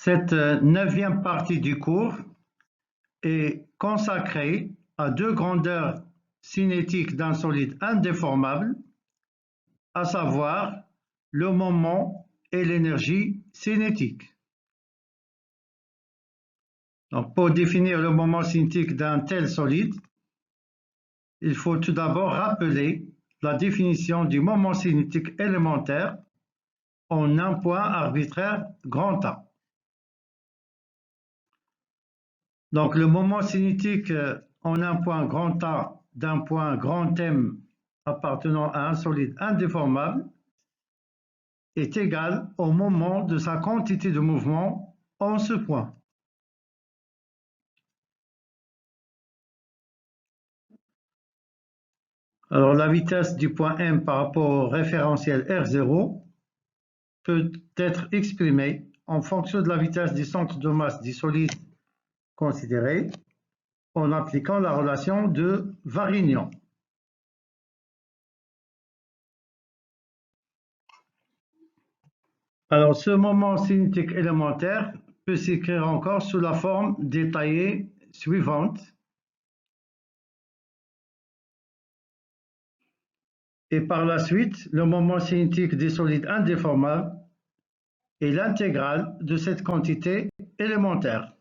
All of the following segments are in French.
Cette 9e partie du cours est consacrée à deux grandeurs cinétiques d'un solide indéformable, à savoir le moment et l'énergie cinétique. Donc, pour définir le moment cinétique d'un tel solide, il faut tout d'abord rappeler la définition du moment cinétique élémentaire en un point arbitraire grand A. Donc, le moment cinétique en un point grand A d'un point grand M appartenant à un solide indéformable est égal au moment de sa quantité de mouvement en ce point. Alors, la vitesse du point M par rapport au référentiel R0 peut être exprimée en fonction de la vitesse du centre de masse du solide considéré en appliquant la relation de Varignon. Alors, ce moment cinétique élémentaire peut s'écrire encore sous la forme détaillée suivante. Et par la suite, le moment cinétique des solides indéformables est l'intégrale de cette quantité élémentaire.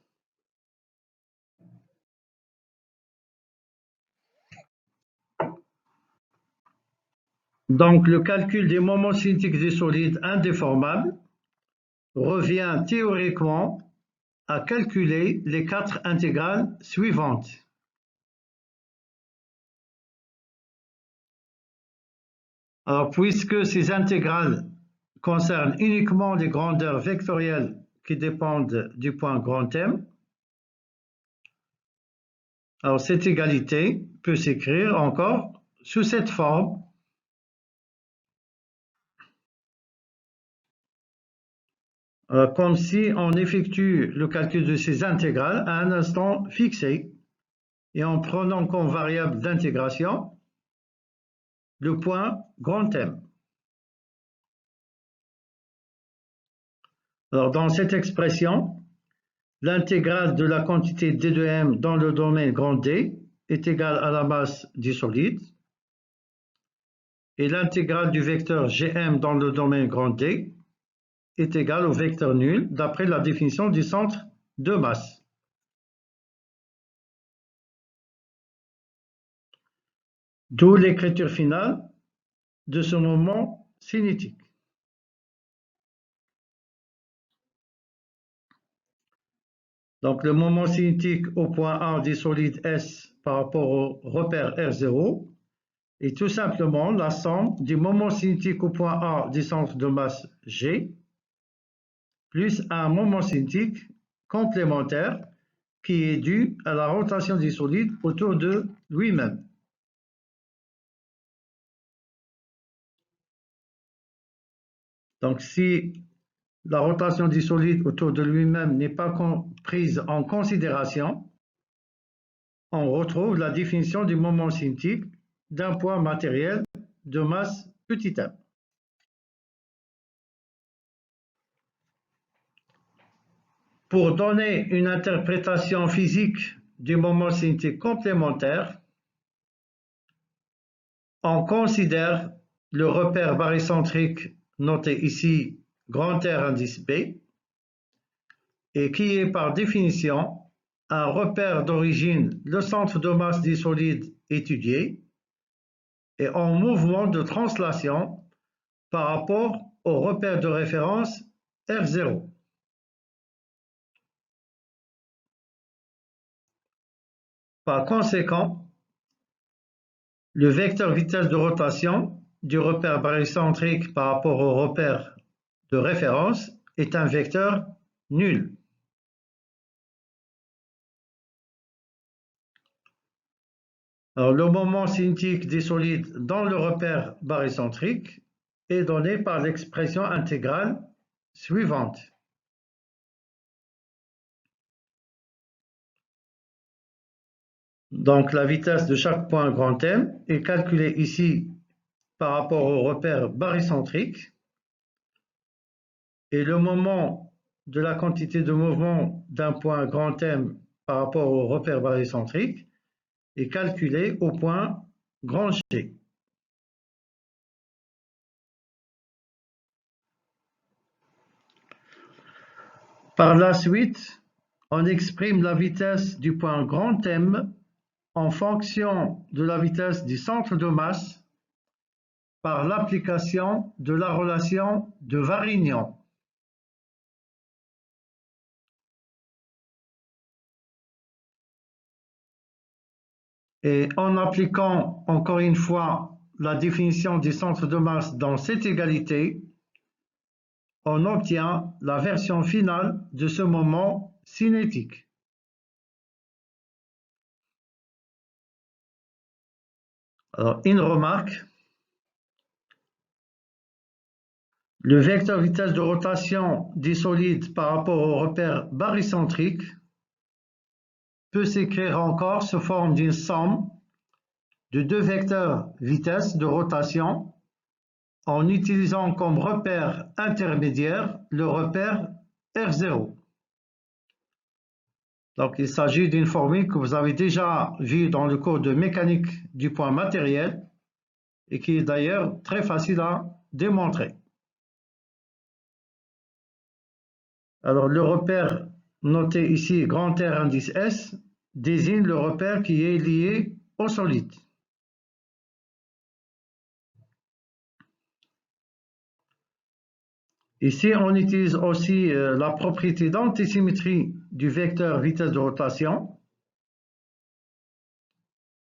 Donc, le calcul des moments cinétiques des solides indéformables revient théoriquement à calculer les 4 intégrales suivantes. Alors, puisque ces intégrales concernent uniquement les grandeurs vectorielles qui dépendent du point grand M, alors cette égalité peut s'écrire encore sous cette forme. Comme si on effectue le calcul de ces intégrales à un instant fixé et en prenant comme variable d'intégration le point grand M. Alors, dans cette expression, l'intégrale de la quantité d de M dans le domaine grand D est égale à la masse du solide et l'intégrale du vecteur Gm dans le domaine grand D est égale au vecteur nul d'après la définition du centre de masse. D'où l'écriture finale de ce moment cinétique. Donc, le moment cinétique au point A du solide S par rapport au repère R0 est tout simplement la somme du moment cinétique au point A du centre de masse G plus un moment cinétique complémentaire qui est dû à la rotation du solide autour de lui-même. Donc, si la rotation du solide autour de lui-même n'est pas prise en considération, on retrouve la définition du moment cinétique d'un point matériel de masse petit m. Pour donner une interprétation physique du moment cinétique complémentaire, on considère le repère barycentrique noté ici grand R indice B et qui est par définition un repère d'origine, le centre de masse du solide étudié, et en mouvement de translation par rapport au repère de référence R0. Par conséquent, le vecteur vitesse de rotation du repère barycentrique par rapport au repère de référence est un vecteur nul. Alors, le moment cinétique des solides dans le repère barycentrique est donné par l'expression intégrale suivante. Donc, la vitesse de chaque point grand M est calculée ici par rapport au repère barycentrique et le moment de la quantité de mouvement d'un point grand M par rapport au repère barycentrique est calculée au point grand G. Par la suite, on exprime la vitesse du point grand M en fonction de la vitesse du centre de masse par l'application de la relation de Varignon. Et en appliquant encore une fois la définition du centre de masse dans cette égalité, on obtient la version finale de ce moment cinétique. Alors, une remarque. Le vecteur vitesse de rotation des solides par rapport au repère barycentrique peut s'écrire encore sous forme d'une somme de deux vecteurs vitesse de rotation en utilisant comme repère intermédiaire le repère R0. Donc, il s'agit d'une formule que vous avez déjà vue dans le cours de mécanique du point matériel et qui est d'ailleurs très facile à démontrer. Alors, le repère noté ici, grand R indice S, désigne le repère qui est lié au solide. Ici, on utilise aussi la propriété d'antisymétrie du vecteur vitesse de rotation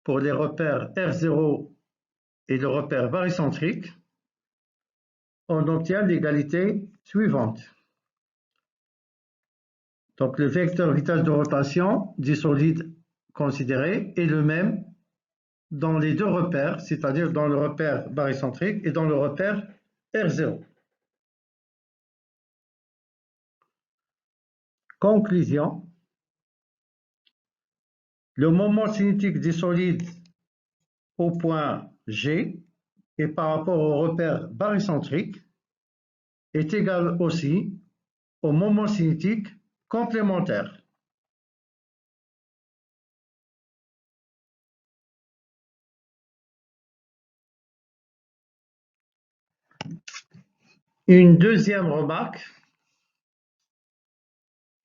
pour les repères R0 et le repère barycentrique. On obtient l'égalité suivante. Donc, le vecteur vitesse de rotation du solide considéré est le même dans les deux repères, c'est-à-dire dans le repère barycentrique et dans le repère R0. Conclusion. Le moment cinétique du solide au point G et par rapport au repère barycentrique est égal aussi au moment cinétique complémentaire. Une deuxième remarque,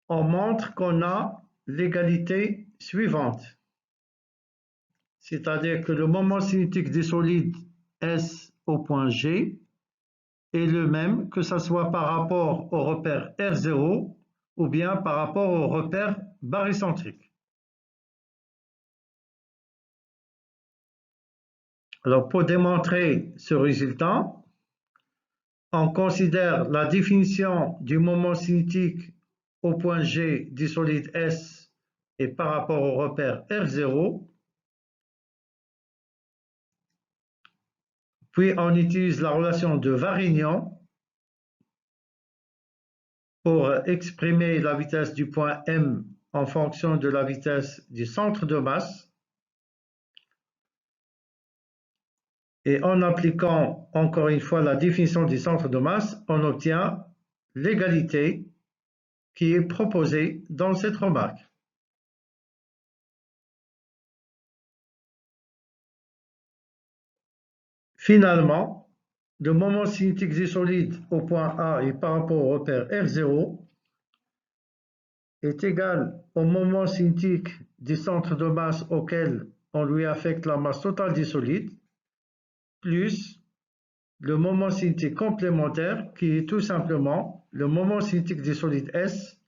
on montre qu'on a l'égalité suivante, c'est-à-dire que le moment cinétique des solides S au point G est le même que ce soit par rapport au repère R0 ou bien par rapport au repère barycentrique. Alors, pour démontrer ce résultat, on considère la définition du moment cinétique au point G du solide S et par rapport au repère R0. Puis on utilise la relation de Varignon pour exprimer la vitesse du point M en fonction de la vitesse du centre de masse. Et en appliquant encore une fois la définition du centre de masse, on obtient l'égalité qui est proposée dans cette remarque. Finalement, le moment cinétique du solide au point A et par rapport au repère R0 est égal au moment cinétique du centre de masse auquel on lui affecte la masse totale du solide, plus le moment cinétique complémentaire qui est tout simplement le moment cinétique du solide S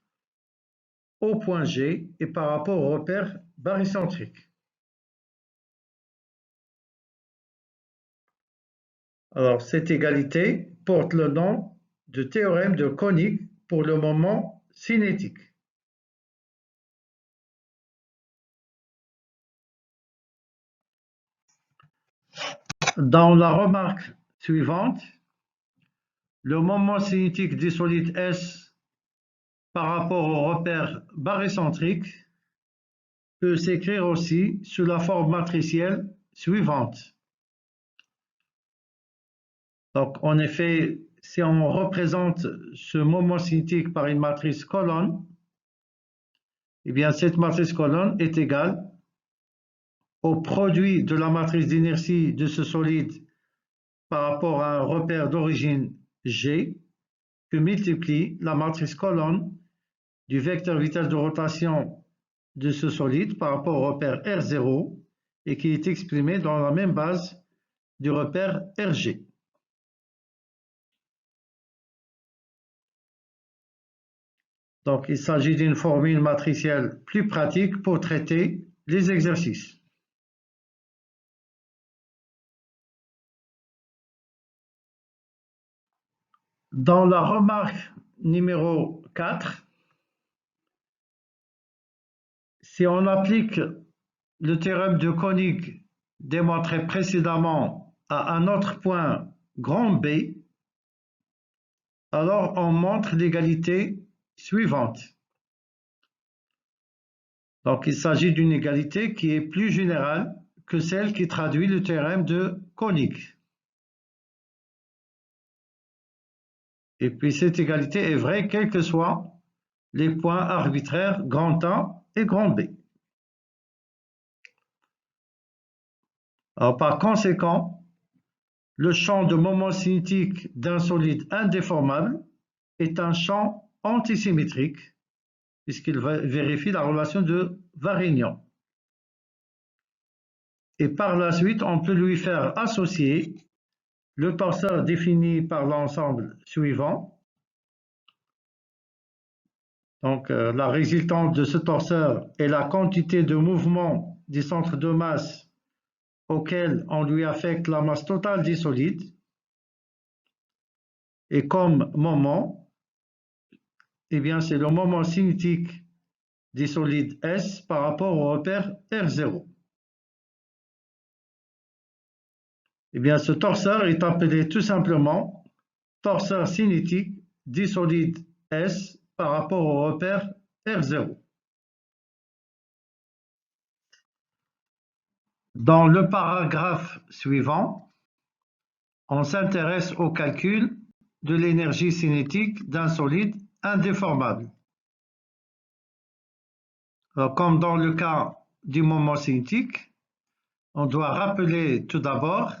au point G et par rapport au repère barycentrique. Alors, cette égalité porte le nom de théorème de Koenig pour le moment cinétique. Dans la remarque suivante, le moment cinétique du solide S par rapport au repère barycentrique peut s'écrire aussi sous la forme matricielle suivante. Donc, en effet, si on représente ce moment cinétique par une matrice colonne, eh bien cette matrice colonne est égale au produit de la matrice d'inertie de ce solide par rapport à un repère d'origine G que multiplie la matrice colonne du vecteur vitesse de rotation de ce solide par rapport au repère R0 et qui est exprimé dans la même base du repère RG. Donc, il s'agit d'une formule matricielle plus pratique pour traiter les exercices. Dans la remarque numéro 4, si on applique le théorème de Koenig démontré précédemment à un autre point grand B, alors on montre l'égalité suivante. Donc il s'agit d'une égalité qui est plus générale que celle qui traduit le théorème de Koenig. Et puis cette égalité est vraie quels que soient les points arbitraires grand A et grand B. Alors par conséquent, le champ de moment cinétique d'un solide indéformable est un champ antisymétrique puisqu'il vérifie la relation de Varignon. Et par la suite, on peut lui faire associer le torseur défini par l'ensemble suivant. Donc, la résultante de ce torseur est la quantité de mouvement du centre de masse auquel on lui affecte la masse totale du solide. Et comme moment, eh bien, c'est le moment cinétique du solide S par rapport au repère R0. Eh bien, ce torseur est appelé tout simplement torseur cinétique du solide S par rapport au repère R0. Dans le paragraphe suivant, on s'intéresse au calcul de l'énergie cinétique d'un solide indéformable. Alors, comme dans le cas du moment cinétique, on doit rappeler tout d'abord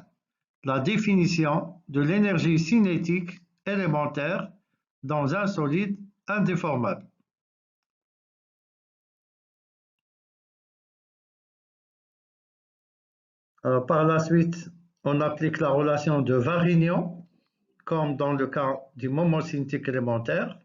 la définition de l'énergie cinétique élémentaire dans un solide indéformable. Alors, par la suite, on applique la relation de Varignon, comme dans le cas du moment cinétique élémentaire.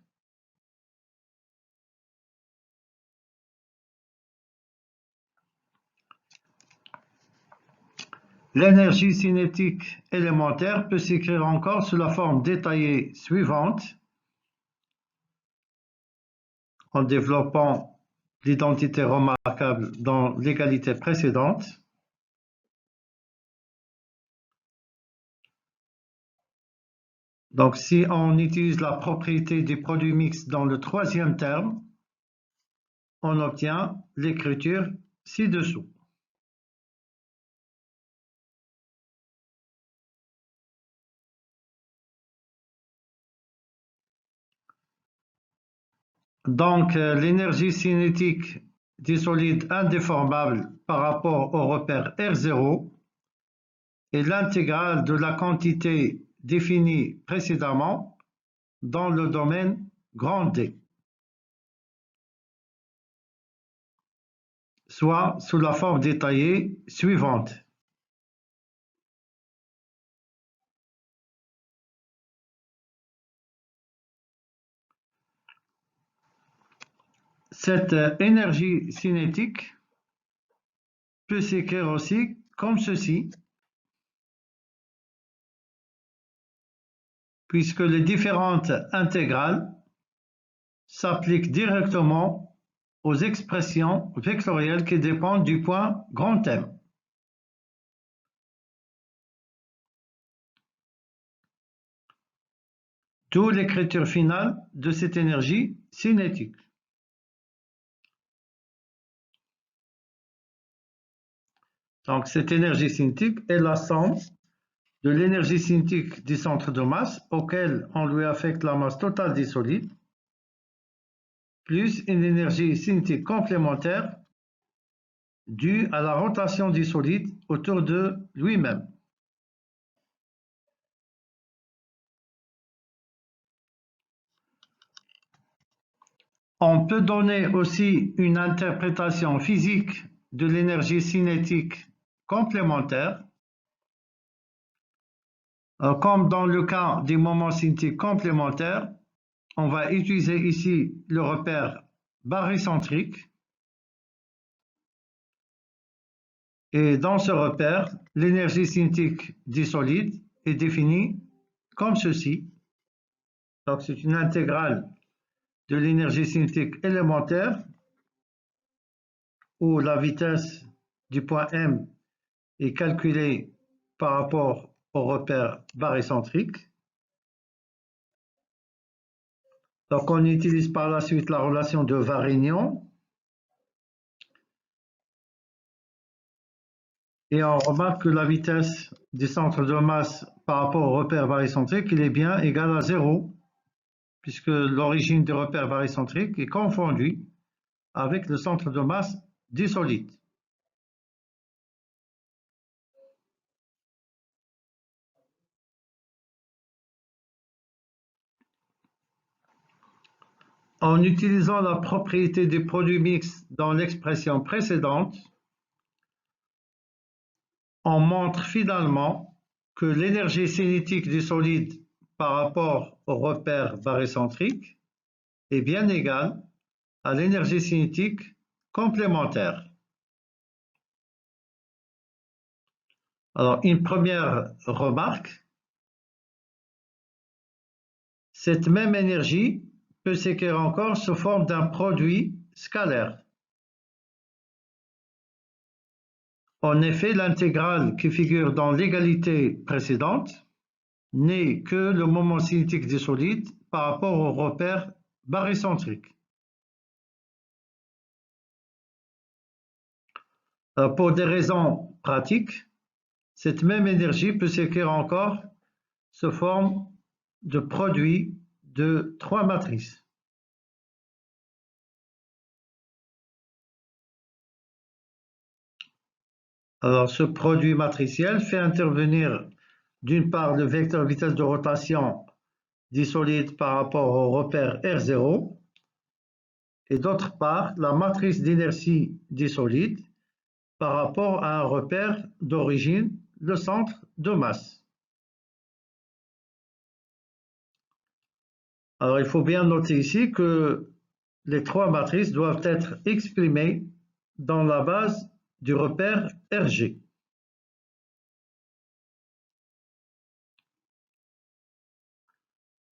L'énergie cinétique élémentaire peut s'écrire encore sous la forme détaillée suivante, en développant l'identité remarquable dans l'égalité précédente. Donc, si on utilise la propriété du produit mixte dans le troisième terme, on obtient l'écriture ci-dessous. Donc, l'énergie cinétique du solide indéformable par rapport au repère R0 est l'intégrale de la quantité définie précédemment dans le domaine grand D, soit sous la forme détaillée suivante. Cette énergie cinétique peut s'écrire aussi comme ceci, puisque les différentes intégrales s'appliquent directement aux expressions vectorielles qui dépendent du point grand M. D'où l'écriture finale de cette énergie cinétique. Donc, cette énergie cinétique est la somme de l'énergie cinétique du centre de masse auquel on lui affecte la masse totale des solides, plus une énergie cinétique complémentaire due à la rotation du solide autour de lui-même. On peut donner aussi une interprétation physique de l'énergie cinétique complémentaire, comme dans le cas des moments cinétiques complémentaires. On va utiliser ici le repère barycentrique. Et dans ce repère, l'énergie cinétique du solide est définie comme ceci. Donc c'est une intégrale de l'énergie cinétique élémentaire où la vitesse du point M est calculée par rapport au repère barycentrique. Donc on utilise par la suite la relation de Varignon et on remarque que la vitesse du centre de masse par rapport au repère barycentrique, il est bien égal à 0, puisque l'origine du repère barycentrique est confondue avec le centre de masse du solide. En utilisant la propriété du produit mixte dans l'expression précédente, on montre finalement que l'énergie cinétique du solide par rapport au repère barycentrique est bien égale à l'énergie cinétique complémentaire. Alors, une première remarque, cette même énergie peut s'écrire encore sous forme d'un produit scalaire. En effet, l'intégrale qui figure dans l'égalité précédente n'est que le moment cinétique du solide par rapport au repère barycentrique. Pour des raisons pratiques, cette même énergie peut s'écrire encore sous forme de produit de 3 matrices. Alors, ce produit matriciel fait intervenir d'une part le vecteur vitesse de rotation du solide par rapport au repère R0 et d'autre part la matrice d'inertie du solide par rapport à un repère d'origine, le centre de masse. Alors, il faut bien noter ici que les 3 matrices doivent être exprimées dans la base du repère RG.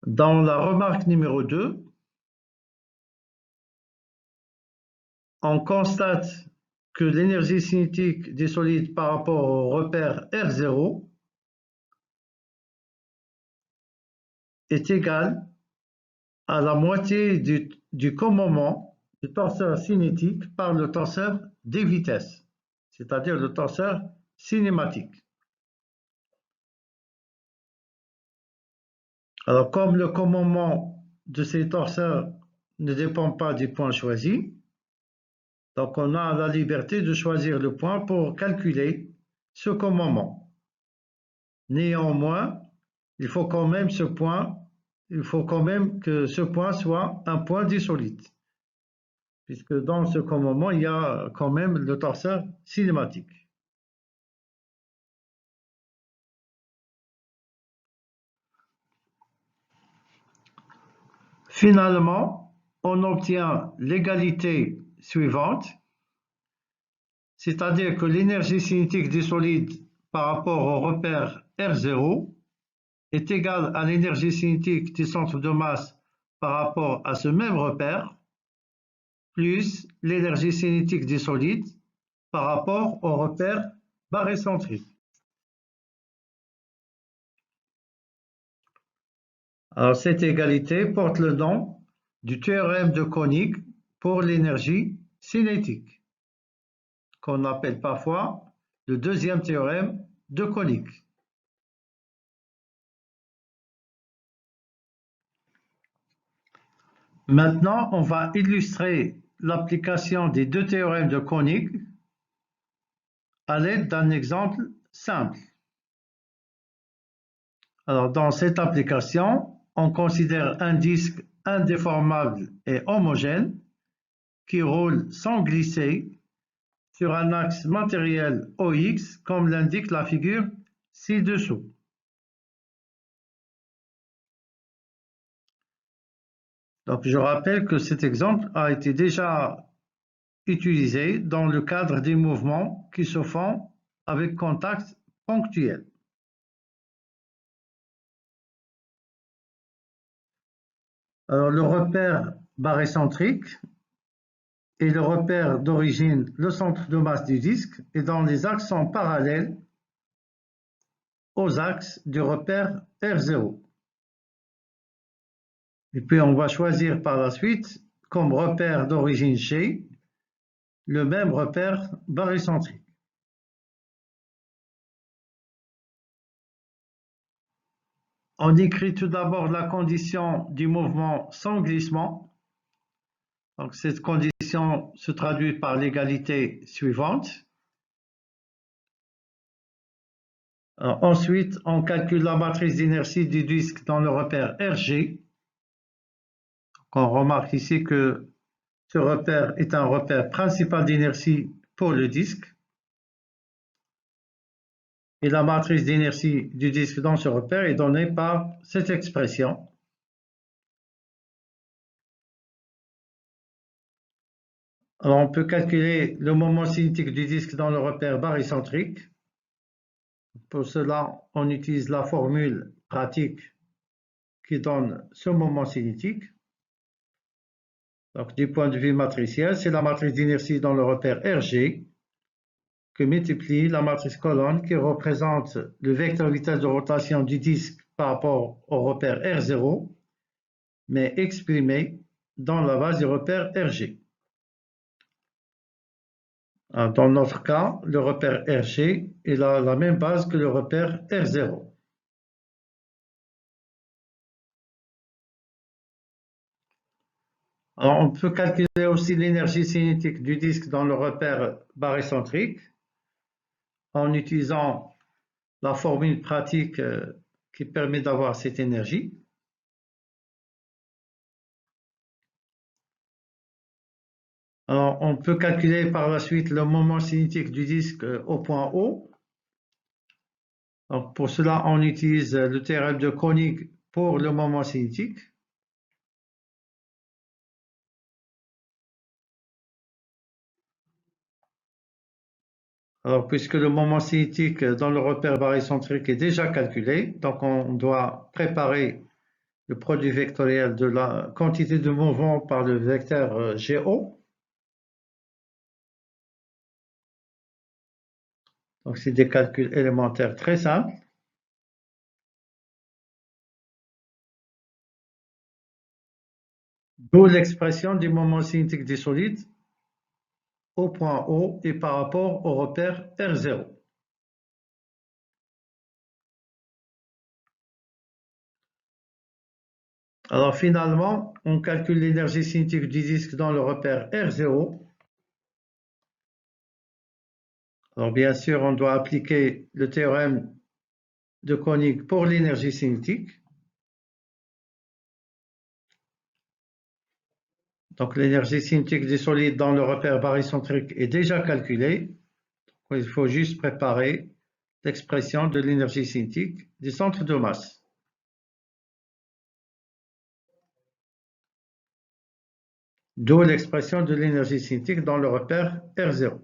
Dans la remarque numéro 2, on constate que l'énergie cinétique des solides par rapport au repère R0 est égale à la moitié du commomment du torseur cinétique par le torseur des vitesses, c'est-à-dire le torseur cinématique. Alors, comme le commomment de ces torseurs ne dépend pas du point choisi, donc on a la liberté de choisir le point pour calculer ce commomment. Néanmoins, il faut quand même que ce point soit un point du solide, puisque dans ce commomment, il y a quand même le torseur cinématique. Finalement, on obtient l'égalité suivante, c'est-à-dire que l'énergie cinétique du solide par rapport au repère R0 est égale à l'énergie cinétique du centre de masse par rapport à ce même repère, plus l'énergie cinétique du solide par rapport au repère barycentrique. Alors, cette égalité porte le nom du théorème de Koenig pour l'énergie cinétique, qu'on appelle parfois le deuxième théorème de Koenig. Maintenant, on va illustrer l'application des deux théorèmes de Koenig à l'aide d'un exemple simple. Alors, dans cette application, on considère un disque indéformable et homogène qui roule sans glisser sur un axe matériel OX, comme l'indique la figure ci-dessous. Donc, je rappelle que cet exemple a été déjà utilisé dans le cadre des mouvements qui se font avec contact ponctuel. Alors, le repère barycentrique est le repère d'origine, le centre de masse du disque, et dont les axes sont parallèles aux axes du repère R0. Et puis, on va choisir par la suite, comme repère d'origine G, le même repère barycentrique. On écrit tout d'abord la condition du mouvement sans glissement. Donc, cette condition se traduit par l'égalité suivante. Alors, ensuite, on calcule la matrice d'inertie du disque dans le repère RG. On remarque ici que ce repère est un repère principal d'inertie pour le disque. Et la matrice d'inertie du disque dans ce repère est donnée par cette expression. Alors, on peut calculer le moment cinétique du disque dans le repère barycentrique. Pour cela, on utilise la formule pratique qui donne ce moment cinétique. Donc, du point de vue matriciel, c'est la matrice d'inertie dans le repère RG que multiplie la matrice colonne qui représente le vecteur vitesse de rotation du disque par rapport au repère R0, mais exprimé dans la base du repère RG. Dans notre cas, le repère RG est la même base que le repère R0. Alors, on peut calculer aussi l'énergie cinétique du disque dans le repère barycentrique en utilisant la formule pratique qui permet d'avoir cette énergie. Alors, on peut calculer par la suite le moment cinétique du disque au point O. Donc, pour cela, on utilise le théorème de Koenig pour le moment cinétique. Alors, puisque le moment cinétique dans le repère barycentrique est déjà calculé, donc on doit préparer le produit vectoriel de la quantité de mouvement par le vecteur GO. Donc, c'est des calculs élémentaires très simples. D'où l'expression du moment cinétique des solides au point O et par rapport au repère R0. Alors finalement, on calcule l'énergie cinétique du disque dans le repère R0. Alors bien sûr, on doit appliquer le théorème de Koenig pour l'énergie cinétique. Donc l'énergie cinétique des solides dans le repère barycentrique est déjà calculée. Il faut juste préparer l'expression de l'énergie cinétique du centre de masse. D'où l'expression de l'énergie cinétique dans le repère R0.